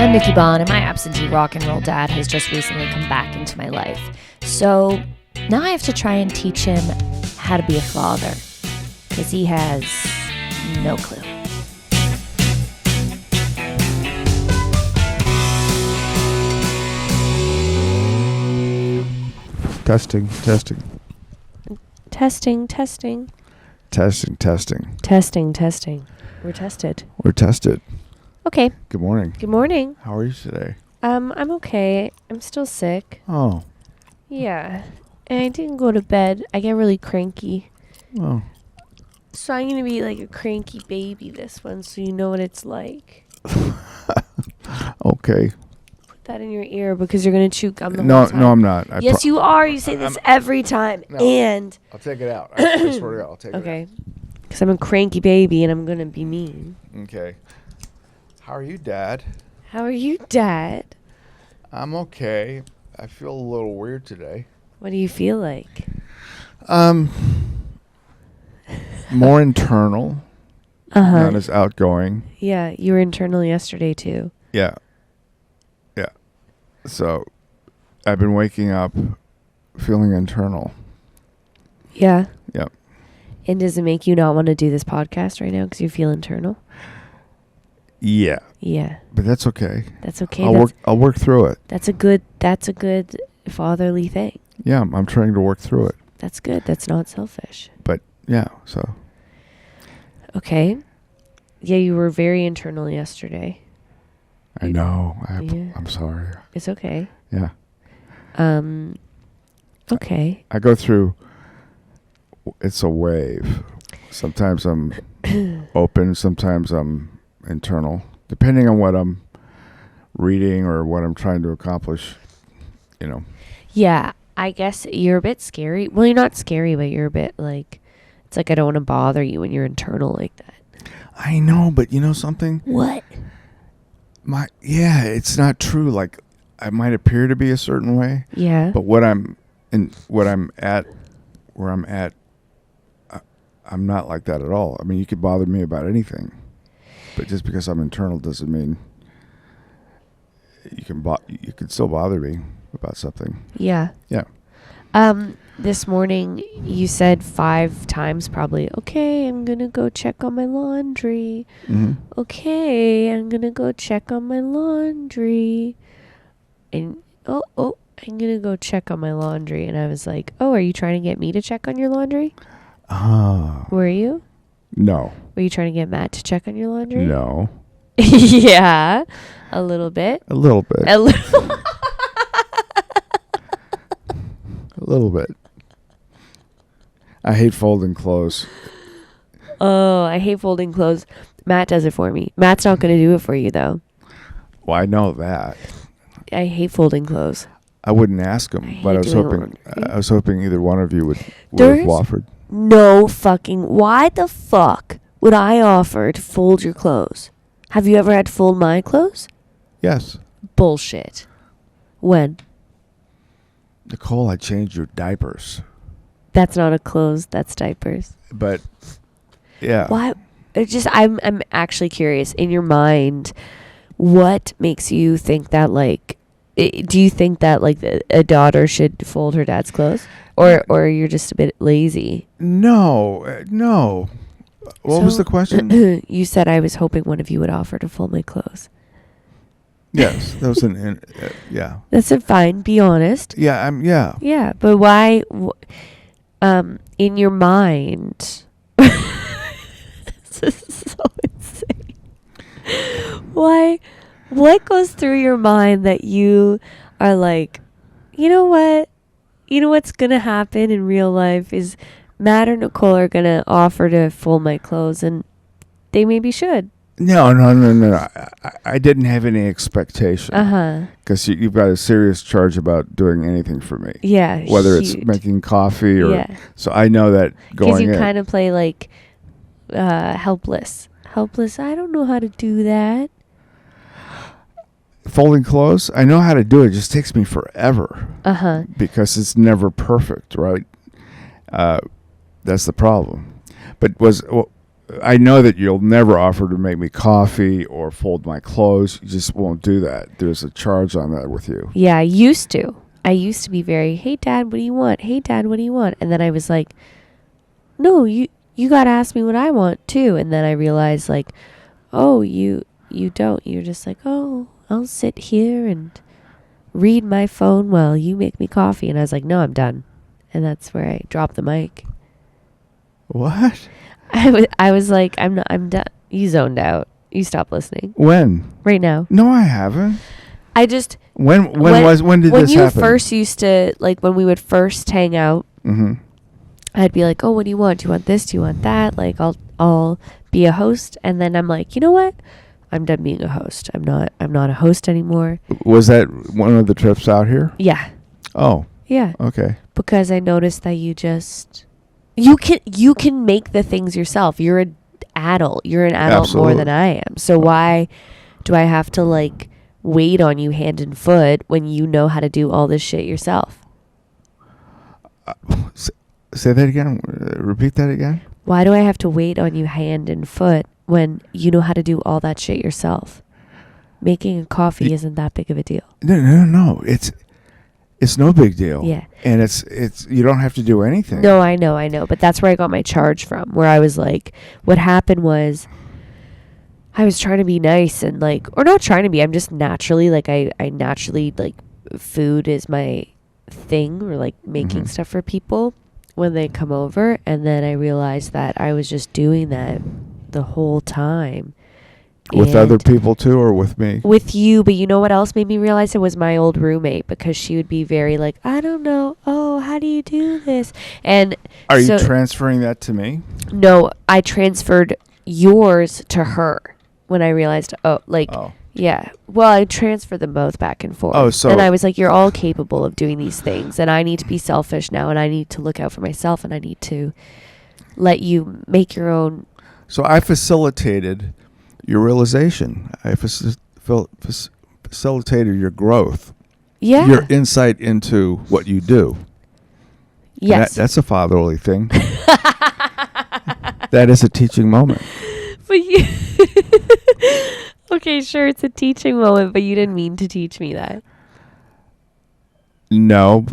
I'm Nikki Bon, and my absentee rock and roll dad has just recently come back into my life. So now I have to try and teach him how to be a father, because he has no clue. Testing. We're tested. We're tested. Okay. Good morning. Good morning. How are you today? I'm okay. I'm still sick. Oh. Yeah. And I didn't go to bed. I get really cranky. Oh. So I'm going to be like a cranky baby this one, so you know what it's like. Okay. Put that in your ear because you're going to chew gum the No, whole time. no, I'm not. Yes, you are. You say this every time. No. And I'll take it out. I swear to God, I'll take it out. okay. Because I'm a cranky baby and I'm going to be mean. Okay. How are you, Dad? How are you, Dad? I'm okay. I feel a little weird today. What do you feel like? More internal. Not as outgoing. Yeah, you were internal yesterday too. Yeah. So, I've been waking up feeling internal. Yeah. Yep. And does it make you not want to do this podcast right now because you feel internal? Yeah. Yeah. But that's okay. That's okay. I'll work through it. That's a good fatherly thing. Yeah, I'm trying to work through it. That's good. That's not selfish. But yeah, so. Okay. Yeah, you were very internal yesterday. I know. Yeah. I'm sorry. It's okay. Yeah. Okay. I go through. It's a wave. Sometimes I'm open. Sometimes I'm internal. Depending on what I'm reading or what I'm trying to accomplish, you know. Yeah, I guess you're a bit scary. Well, you're not scary, but you're a bit like, it's like I don't want to bother you when you're internal like that. I know, but you know something? What? It's not true. Like, I might appear to be a certain way. Yeah. But where I'm at, I'm not like that at all. I mean, you could bother me about anything, but just because I'm internal doesn't mean you can still bother me about something. Yeah. Yeah. This morning you said 5 times probably, okay, I'm going to go check on my laundry. Mm-hmm. Okay, I'm going to go check on my laundry. And, I'm going to go check on my laundry. And I was like, oh, are you trying to get me to check on your laundry? Were you? No. Were you trying to get Matt to check on your laundry? No. Yeah. A little bit. A little bit. A little. A little bit. I hate folding clothes. Oh, I hate folding clothes. Matt does it for me. Matt's not going to do it for you, though. Well, I know that. I hate folding clothes. I wouldn't ask him, but I was hoping either one of you would have offered. No fucking. Why the fuck would I offer to fold your clothes? Have you ever had to fold my clothes? Yes. Bullshit. When? Nicole, I changed your diapers. That's not a clothes. That's diapers. But, yeah. Why? I'm actually curious. In your mind, what makes you think that, like, do you think that, like, a daughter should fold her dad's clothes? Or you're just a bit lazy? No. What was the question? You said I was hoping one of you would offer to fold my clothes. Yes, that was yeah. That's fine. Be honest. Yeah, yeah. Yeah, but why? In your mind, this is so insane. Why? What goes through your mind that you are like, you know what? You know what's gonna happen in real life is Matt or Nicole are gonna offer to fold my clothes, and they maybe should. No. I didn't have any expectation. Because you've got a serious charge about doing anything for me. Yeah. Whether it's making coffee or. Yeah. So I know that going in. Because you kind of play like helpless. Helpless. I don't know how to do that. Folding clothes, I know how to do it. It just takes me forever. Because it's never perfect, right? That's the problem. But I know that you'll never offer to make me coffee or fold my clothes. You just won't do that. There's a charge on that with you. Yeah, I used to. I used to be very, hey, Dad, what do you want? Hey, Dad, what do you want? And then I was like, no, you got to ask me what I want, too. And then I realized, like, oh, you don't. You're just like, oh, I'll sit here and read my phone while you make me coffee. And I was like, no, I'm done. And that's where I dropped the mic. What? I was like, I'm done. You zoned out. You stopped listening. When? Right now. No, I haven't. I just... When did this happen? When you first used to, like, when we would first hang out, mm-hmm. I'd be like, oh, what do you want? Do you want this? Do you want that? Like, I'll be a host. And then I'm like, you know what? I'm done being a host. I'm not a host anymore. Was that one of the trips out here? Yeah. Oh. Yeah. Okay. Because I noticed that you can make the things yourself. You're an adult. You're an adult Absolutely. more than I am. So why do I have to, like, wait on you hand and foot when you know how to do all this shit yourself? Say that again. Repeat that again. Why do I have to wait on you hand and foot when you know how to do all that shit yourself? Making a coffee isn't that big of a deal. No. It's no big deal. Yeah. And it's you don't have to do anything. No, I know. But that's where I got my charge from, where I was like, what happened was I was trying to be nice and, like, or not trying to be, I'm just naturally, like, I naturally, like, food is my thing, or, like, making stuff for people when they come over. And then I realized that I was just doing that the whole time. With other people too, or with me? With you, but you know what else made me realize it was my old roommate, because she would be very like, I don't know, oh, how do you do this? And are you transferring that to me? No, I transferred yours to her when I realized, yeah. Well, I transferred them both back and forth. Oh, so. And I was like, you're all capable of doing these things, and I need to be selfish now, and I need to look out for myself, and I need to let you make your own. So I facilitated your realization. I facilitated your growth. Yeah. Your insight into what you do. Yes. That's a fatherly thing. That is a teaching moment. But you... Okay, sure, it's a teaching moment, but you didn't mean to teach me that. No.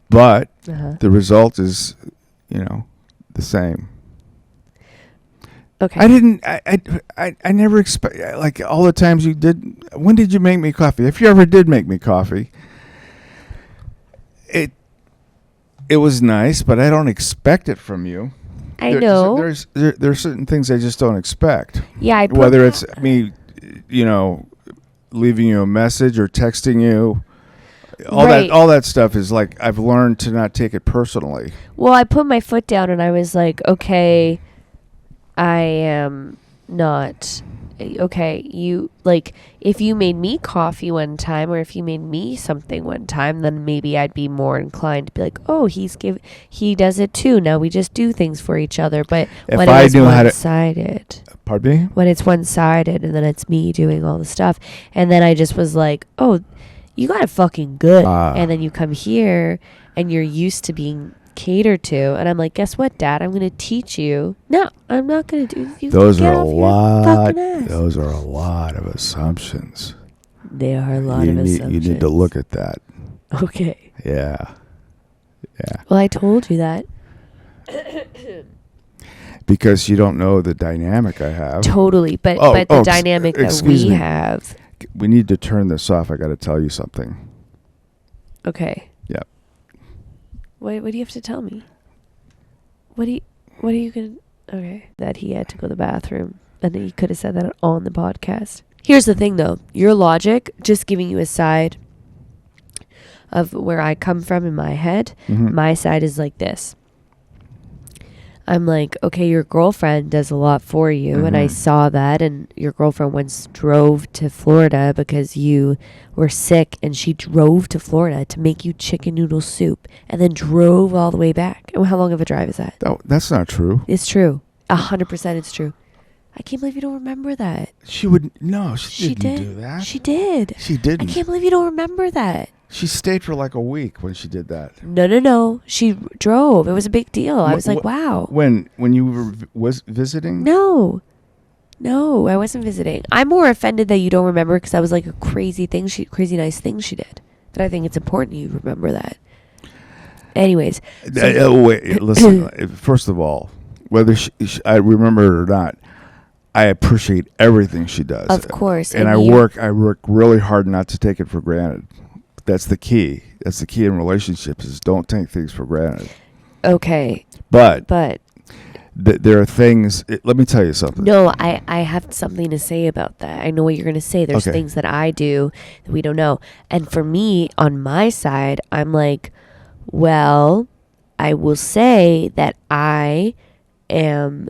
But the result is, the same. Okay. I never expect, like, all the times you did. When did you make me coffee? If you ever did make me coffee, it was nice, but I don't expect it from you. I know. There's certain things I just don't expect. Yeah. Whether it's me, leaving you a message or texting you. All that stuff is like, I've learned to not take it personally. Well, I put my foot down and I was like, okay, I am not okay. You, like, if you made me coffee one time, or if you made me something one time, then maybe I'd be more inclined to be like, oh, he does it too. Now we just do things for each other. But if when it's one-sided, pardon me? When it's one-sided and then it's me doing all the stuff, and then I just was like, oh, you got it fucking good. And then you come here and you're used to being catered to, and I'm like, guess what, Dad? I'm going to teach you. No, I'm not going to do you. Those are a lot of assumptions. They are a lot of assumptions. You need to look at that. Okay. Yeah. Well, I told you that. Because you don't know the dynamic I have. Totally, but the dynamic that we have. We need to turn this off. I got to tell you something. Okay. Yeah. What do you have to tell me? What are you going to... Okay. That he had to go to the bathroom. And he could have said that on the podcast. Here's the thing, though. Your logic, just giving you a side of where I come from in my head, my side is like this. I'm like, okay, your girlfriend does a lot for you. And I saw that. And your girlfriend once drove to Florida because you were sick. And she drove to Florida to make you chicken noodle soup. And then drove all the way back. And how long of a drive is that? Oh, that's not true. It's true. 100% it's true. I can't believe you don't remember that. She didn't do that. She did. She didn't. I can't believe you don't remember that. She stayed for like a week when she did that. No. She drove. It was a big deal. I was like, wow. When you were was visiting? No, I wasn't visiting. I'm more offended that you don't remember because that was like a crazy nice thing she did. That I think it's important you remember that. Anyways. Wait, listen. First of all, whether I remember it or not, I appreciate everything she does. Of course. And I work really hard not to take it for granted. That's the key. That's the key in relationships is don't take things for granted. Okay. But there are things. Let me tell you something. No, I have something to say about that. I know what you're going to say. There's things that I do that we don't know. And for me, on my side, I'm like, well, I will say that I am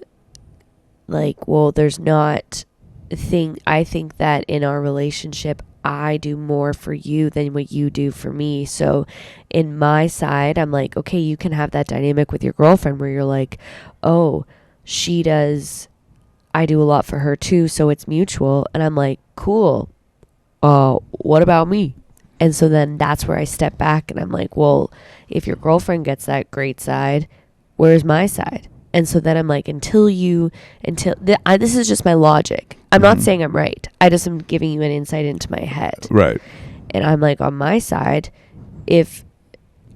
like, well, there's not a thing. I think that in our relationship, I do more for you than what you do for me. So in my side, I'm like, okay, you can have that dynamic with your girlfriend where you're like, oh, she does, I do a lot for her too, so it's mutual. And I'm like, cool. What about me? And so then that's where I step back and I'm like, well, if your girlfriend gets that great side, where's my side? And so then I'm like, this is just my logic. I'm not saying I'm right. I just am giving you an insight into my head. Right. And I'm like, on my side, if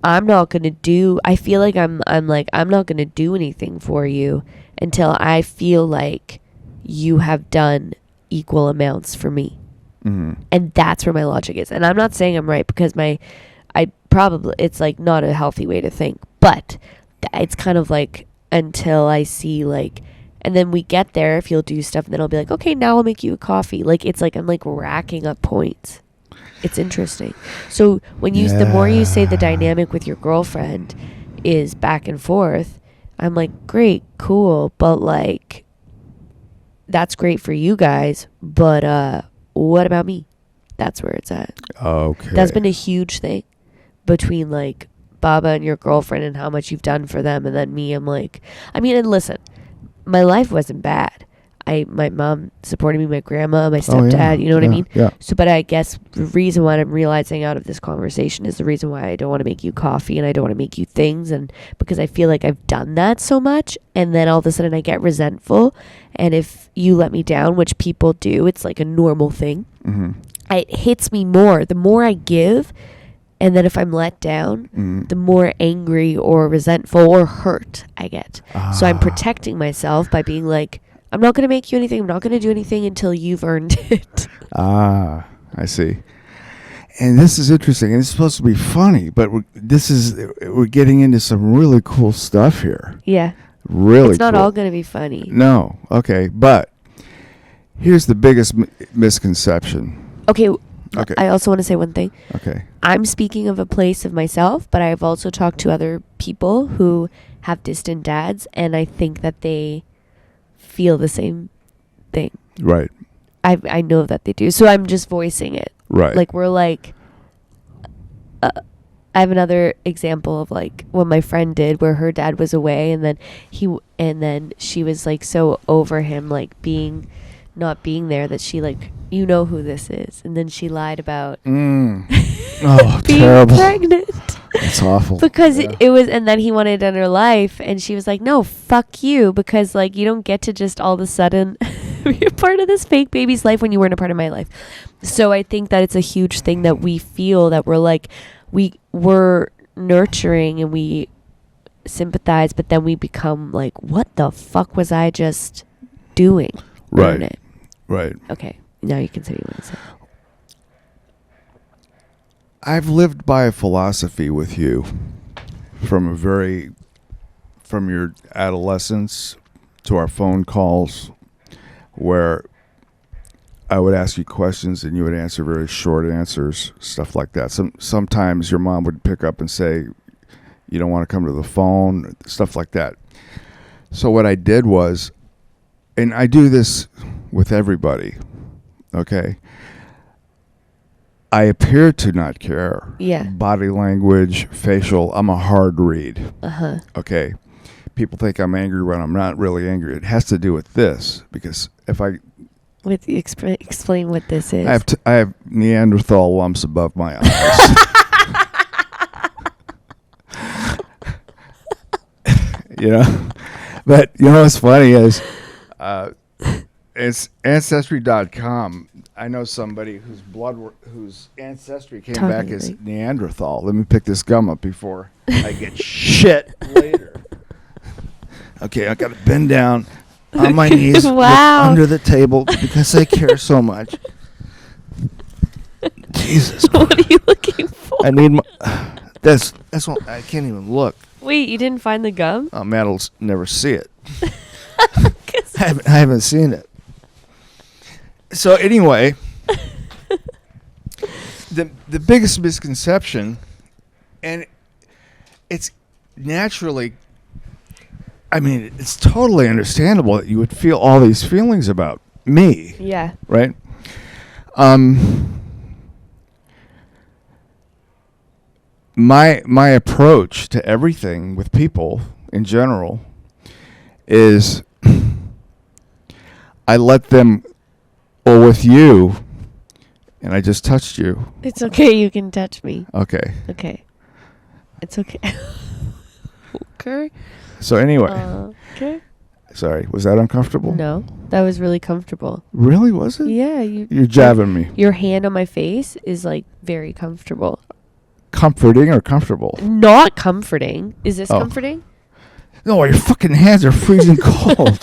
I'm not going to do, I feel like I'm not going to do anything for you until I feel like you have done equal amounts for me. Mm-hmm. And that's where my logic is. And I'm not saying I'm right because it's like not a healthy way to think, but it's kind of like until I see like, and then we get there, if you'll do stuff, and then I'll be like, okay, now I'll make you a coffee. Like, it's like I'm like racking up points. It's interesting. So when the more you say the dynamic with your girlfriend is back and forth, I'm like, great, cool. But like, that's great for you guys. But, what about me? That's where it's at. Okay. That's been a huge thing between like Baba and your girlfriend and how much you've done for them. And then me, I'm like, I mean, and listen, my life wasn't bad. My mom supported me, my grandma, my stepdad, you know what I mean? Yeah. So, but I guess the reason why I'm realizing out of this conversation is the reason why I don't want to make you coffee and I don't want to make you things. And because I feel like I've done that so much and then all of a sudden I get resentful. And if you let me down, which people do, it's like a normal thing. Mm-hmm. It hits me more. The more I give, and then if I'm let down, the more angry or resentful or hurt I get. So I'm protecting myself by being like, I'm not going to make you anything. I'm not going to do anything until you've earned it. I see. And this is interesting. And it's supposed to be funny, but we're getting into some really cool stuff here. Yeah. Really It's not cool. all going to be funny. No. Okay. But here's the biggest misconception. Okay. I also want to say one thing. Okay. I'm speaking of a place of myself, but I've also talked to other people who have distant dads, and I think that they feel the same thing. Right. I know that they do. So I'm just voicing it. Right. Like we're like, I have another example of like what my friend did where her dad was away and then she was like so over him like not being there that she like, you know who this is, and then she lied about being terrible. Pregnant. It's awful. Because it was, and then he wanted it in her life, and she was like, no, fuck you, because like you don't get to just all of a sudden be a part of this fake baby's life when you weren't a part of my life. So I think that it's a huge thing that we feel that we're like, we're nurturing and we sympathize, but then we become like, what the fuck was I just doing? Right. Right. Okay. Now you can say what you want to say. I've lived by a philosophy with you from your adolescence to our phone calls where I would ask you questions and you would answer very short answers, stuff like that. Sometimes your mom would pick up and say, you don't want to come to the phone, stuff like that. So what I did was, and I do this with everybody, okay? I appear to not care. Yeah. Body language, facial, I'm a hard read. Uh-huh. Okay. People think I'm angry when I'm not really angry. It has to do with this, because if I... Explain what this is. I have Neanderthal lumps above my eyes. you know. But you know what's funny is, it's Ancestry.com. I know somebody whose ancestry came back as Neanderthal. Let me pick this gum up before I get shit later. Okay, I got to bend down on my knees, look under the table because I care so much. Jesus Christ. What are you looking for? I need my... That's what... I can't even look. Wait, you didn't find the gum? Oh, Matt will never see it. I haven't seen it. So anyway, the biggest misconception, and it's naturally... I mean, it's totally understandable that you would feel all these feelings about me. Yeah. Right? My approach to everything with people in general is I let them, or with you, and I just touched you. It's okay, you can touch me. Okay. Okay. It's okay. Okay. So anyway. Okay. Sorry, was that uncomfortable? No, that was really comfortable. Really, was it? Yeah. You're jabbing me. Your hand on my face is like very comfortable. Comforting or comfortable? Not comforting. Is this comforting? No, your fucking hands are freezing cold.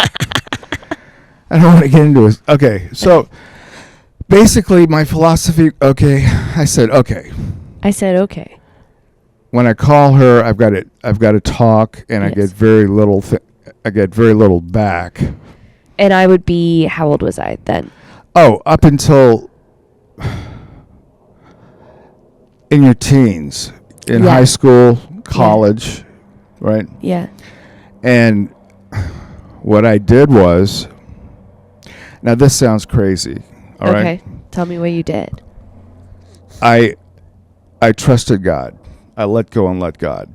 I don't want to get into it. Okay, so basically my philosophy, I said okay. When I call her, I've got to talk, and yes. I get very little back. And I would be, how old was I then? Oh, up until in your teens, in high school, college, right? Yeah. And what I did was, now this sounds crazy, all right? Okay, tell me what you did. I trusted God. I let go and let God.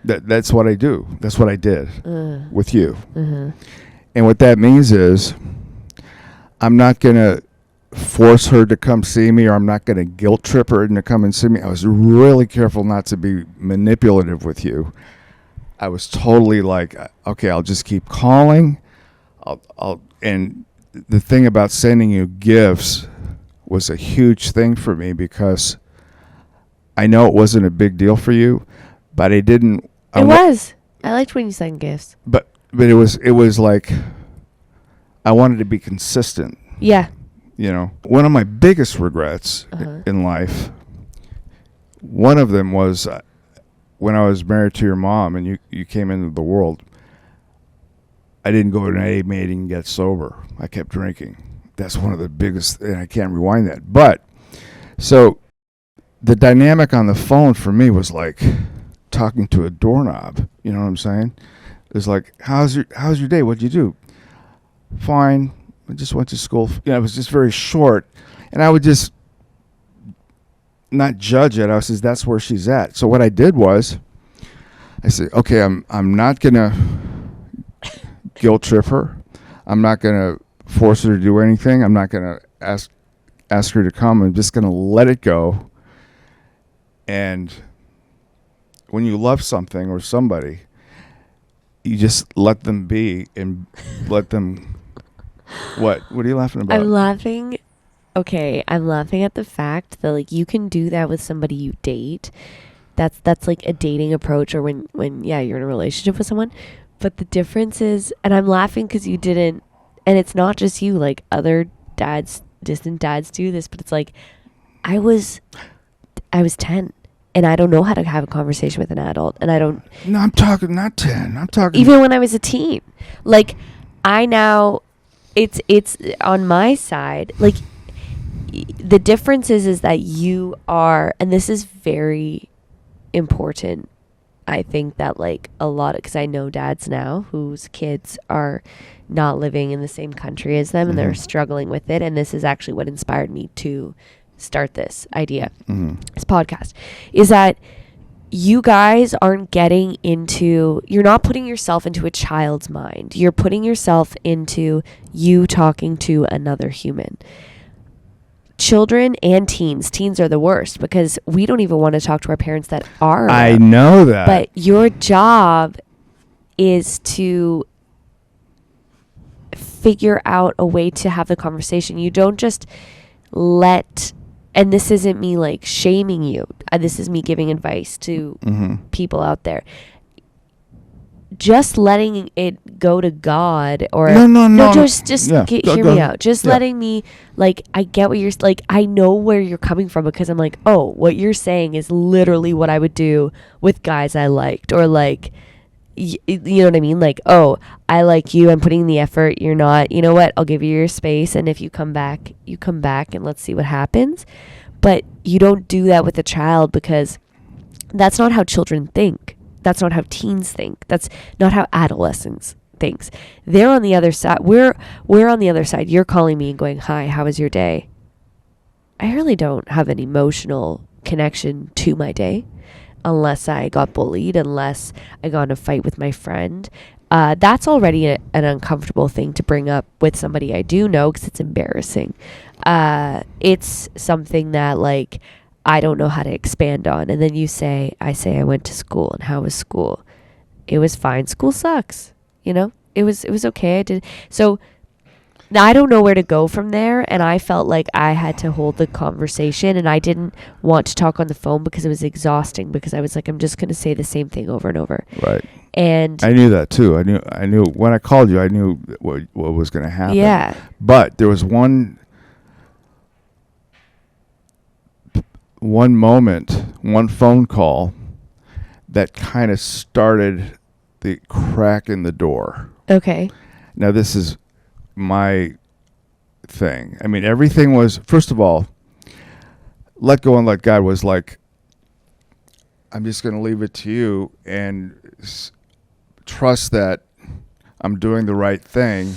That's what I do. That's what I did with you. Mm-hmm. And what that means is I'm not going to force her to come see me, or I'm not going to guilt trip her into come and see me. I was really careful not to be manipulative with you. I was totally like, okay, I'll just keep calling. And the thing about sending you gifts was a huge thing for me, because I know it wasn't a big deal for you, but I didn't. I liked when you sent gifts. But it was like I wanted to be consistent. Yeah. You know, one of my biggest regrets in life, one of them was when I was married to your mom and you came into the world, I didn't go to an AA meeting and get sober. I kept drinking. That's one of the biggest, and I can't rewind that. But, so the dynamic on the phone for me was like talking to a doorknob. You know what I'm saying? It's like, how's your day? What'd you do? Fine. I just went to school. You know, it was just very short. And I would just not judge it. I says, that's where she's at. So what I did was, I said, okay, I'm not going to guilt trip her. I'm not going to force her to do anything. I'm not going to ask her to come. I'm just going to let it go. And when you love something or somebody, you just let them be and let them... What are you laughing about? I'm laughing at the fact that like you can do that with somebody you date. That's like a dating approach, or when you're in a relationship with someone. But the difference is, and I'm laughing because you didn't, and it's not just you, like other dads, distant dads do this, but it's like I was 10 and I don't know how to have a conversation with an adult, and I don't. No, I'm talking not 10. I'm talking even when I was a teen. Like I now. It's on my side. Like the difference is that you are, and this is very important. I think that like a lot, because I know dads now whose kids are not living in the same country as them, and they're struggling with it. And this is actually what inspired me to start this idea, this podcast, is that you guys aren't getting into, you're not putting yourself into a child's mind. You're putting yourself into you talking to another human. children and teens are the worst because we don't even want to talk to our parents that are I around. know that. But your job is to figure out a way to have the conversation. You don't just and this isn't me like shaming you. This is me giving advice to people out there. Just letting it go to God or no. Just hear me out. Just Yeah. letting me, like, I get what you're like. I know where you're coming from because I'm like, oh, what you're saying is literally what I would do with guys I liked, or like, you know what I mean? Like, oh, I like you. I'm putting in the effort. You're not. You know what? I'll give you your space, and if you come back, and let's see what happens. But you don't do that with a child because that's not how children think. That's not how teens think. That's not how adolescents thinks. They're on the other side. We're on the other side. You're calling me and going, "Hi, how was your day?" I really don't have an emotional connection to my day unless I got bullied, unless I got in a fight with my friend. That's already an uncomfortable thing to bring up with somebody I do know because it's embarrassing. It's something that, like, I don't know how to expand on. And then I say I went to school, and how was school? It was fine. School sucks. You know, it was okay. I did. So now I don't know where to go from there. And I felt like I had to hold the conversation, and I didn't want to talk on the phone because it was exhausting, because I was like, I'm just going to say the same thing over and over. Right. And I knew that too. I knew when I called you, I knew what was going to happen. yeah. But there was one moment, one phone call that kind of started the crack in the door. Okay. Now, this is my thing. I mean, everything was, first of all, let go and let God was like, I'm just going to leave it to you and trust that I'm doing the right thing.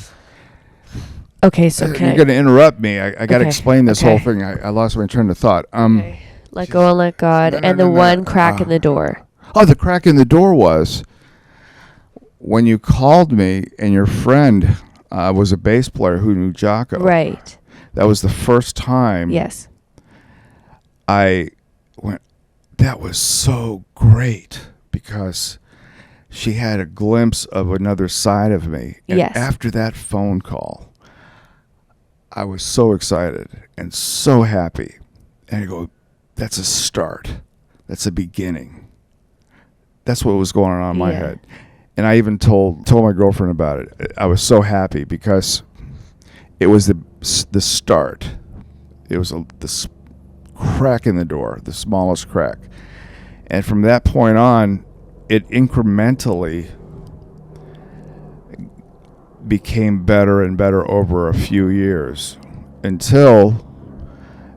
Okay, so You're going to interrupt me. I got to Okay, explain this okay. whole thing. I lost my train of thought. okay. Let go and let God. No, and no, the no. one crack in the door. Oh, the crack in the door was when you called me and your friend was a bass player who knew Jocko. Right. That was the first time Yes. I went, that was so great, because she had a glimpse of another side of me. And Yes. after that phone call, I was so excited and so happy. And I go, that's a start. That's a beginning. That's what was going on in my head. And I even told my girlfriend about it. I was so happy because it was the start. It was the crack in the door, the smallest crack. And from that point on, it incrementally became better and better over a few years, until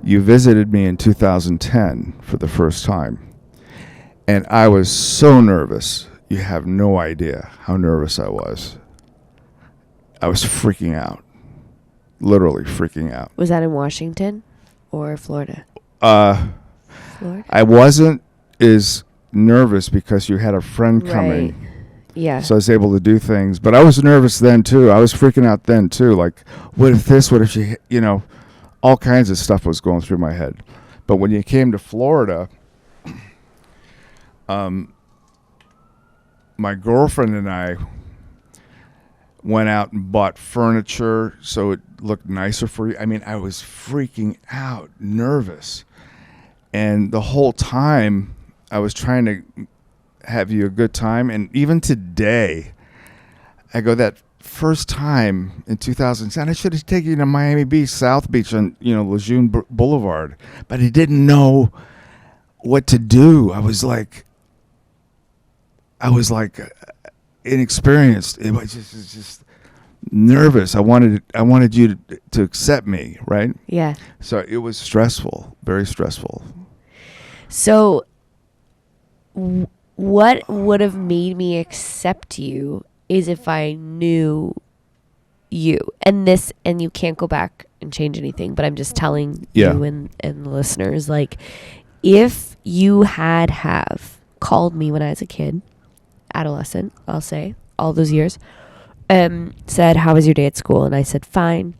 you visited me in 2010 for the first time. And I was so nervous. You have no idea how nervous I was. I was freaking out. Literally freaking out. Was that in Washington or Florida? Florida? I wasn't as nervous because you had a friend coming. Right. Yeah. So I was able to do things. But I was nervous then, too. I was freaking out then, too. Like, what if this? What if she, all kinds of stuff was going through my head. But when you came to Florida, my girlfriend and I went out and bought furniture so it looked nicer for you. I mean, I was freaking out, nervous. And the whole time I was trying to have you a good time. And even today, I go, that first time in 2010, I should have taken you to Miami Beach, South Beach on, Lejeune Boulevard. But I didn't know what to do. I was like inexperienced. It was just nervous. I wanted you to accept me, right? Yeah. So it was stressful, very stressful. So what would have made me accept you is if I knew you. And you can't go back and change anything, but I'm just telling you and the listeners, like, if you have called me when I was a kid, adolescent, I'll say, all those years, said, how was your day at school? And I said, fine.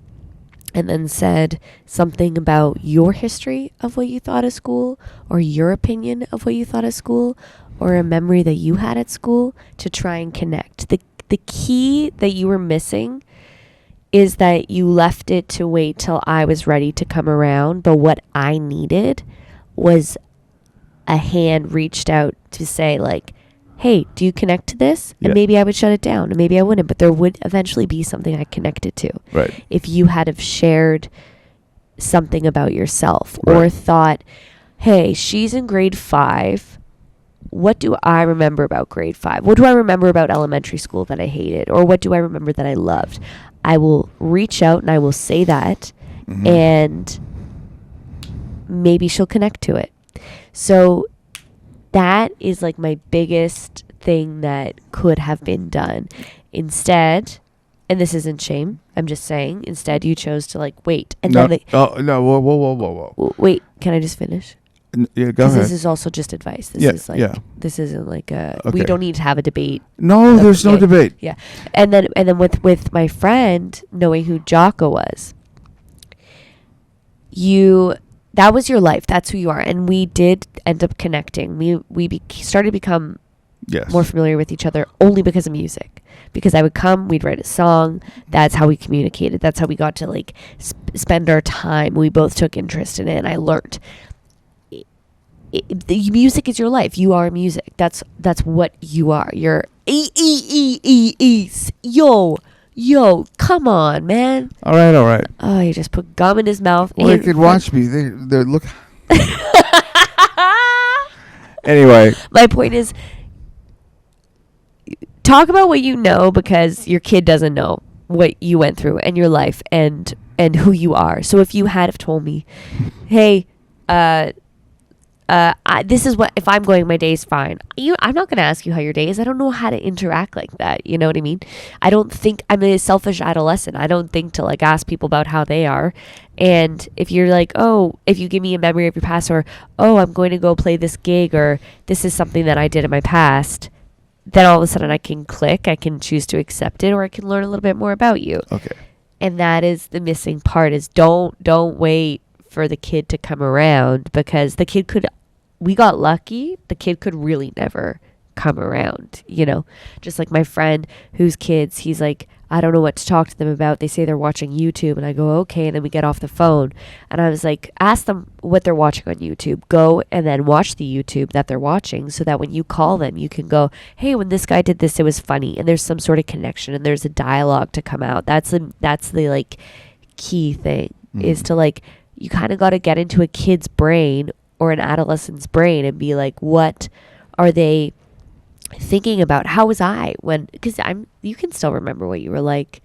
and then said something about your history of what you thought of school, or your opinion of what you thought of school, or a memory that you had at school, to try and connect. The key that you were missing is that you left it to wait till I was ready to come around. But what I needed was a hand reached out to say, like, hey, do you connect to this? And maybe I would shut it down, and maybe I wouldn't, but there would eventually be something I connected to. Right. If you had have shared something about yourself, or thought, hey, she's in grade 5. What do I remember about grade 5? What do I remember about elementary school that I hated? Or what do I remember that I loved? I will reach out and I will say that, and maybe she'll connect to it. So that is like my biggest thing that could have been done. Instead, and this isn't shame, I'm just saying, instead you chose to like wait. And no, then whoa. Wait, can I just finish? Yeah, go ahead. This is also just advice. This is like this isn't like a we don't need to have a debate. No, there's no debate. Yeah. And then with my friend, knowing who Jocko was, that was your life. That's who you are. And we did end up connecting. We started to become more familiar with each other only because of music. Because I would come, we'd write a song. That's how we communicated. That's how we got to like spend our time. We both took interest in it, and I learned. The music is your life. You are music. That's what you are. You're Yo, come on, man. All right. Oh, he just put gum in his mouth. Well, they could watch me. They look. Anyway. My point is, talk about what you know, because your kid doesn't know what you went through and your life and who you are. So if you had have told me, hey, this is what, if I'm going, my day's fine. I'm not going to ask you how your day is. I don't know how to interact like that. You know what I mean? I don't think, I'm a selfish adolescent. I don't think to like ask people about how they are. And if you're like, oh, if you give me a memory of your past, or, oh, I'm going to go play this gig, or this is something that I did in my past, then all of a sudden I can click, I can choose to accept it, or I can learn a little bit more about you. Okay. And that is the missing part, is don't wait for the kid to come around, because the kid could, we got lucky, the kid could really never come around, you know? Just like my friend whose kids, he's like, I don't know what to talk to them about. They say they're watching YouTube, and I go, okay, and then we get off the phone. And I was like, ask them what they're watching on YouTube. Go and then watch the YouTube that they're watching, so that when you call them, you can go, hey, when this guy did this, it was funny. And there's some sort of connection, and there's a dialogue to come out. That's the like key thing, is to like, you kind of got to get into a kid's brain or an adolescent's brain and be like, what are they thinking about? How was I when, because you can still remember what you were like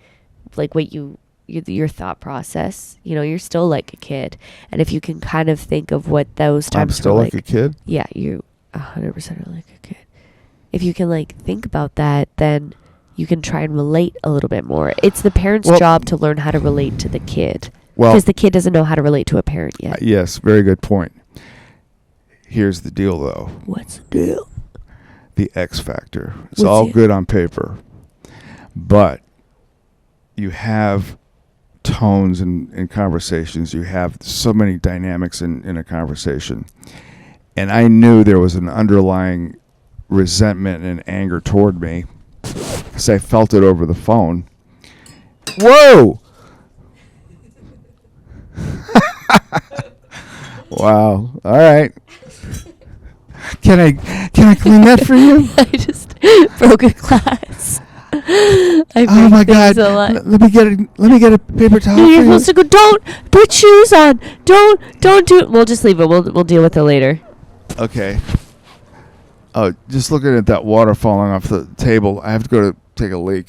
what your thought process, you know, you're still like a kid. And if you can kind of think of what those times I'm still were like a kid? Yeah, you 100% are like a kid. If you can like think about that, then you can try and relate a little bit more. It's the parent's job to learn how to relate to the kid. Because the kid doesn't know how to relate to a parent yet. Yes, very good point. Here's the deal, though. What's the deal? The X factor. It's all good on paper, but you have tones in conversations. You have so many dynamics in a conversation. And I knew there was an underlying resentment and anger toward me, because I felt it over the phone. Whoa! Wow. All right. Can I clean that for you? I just broke a glass. Oh my God! Let me get a paper towel. You're supposed to go. Don't put shoes on. Don't do it. We'll just leave it. We'll deal with it later. Okay. Oh, just looking at that water falling off the table. I have to go to take a leak.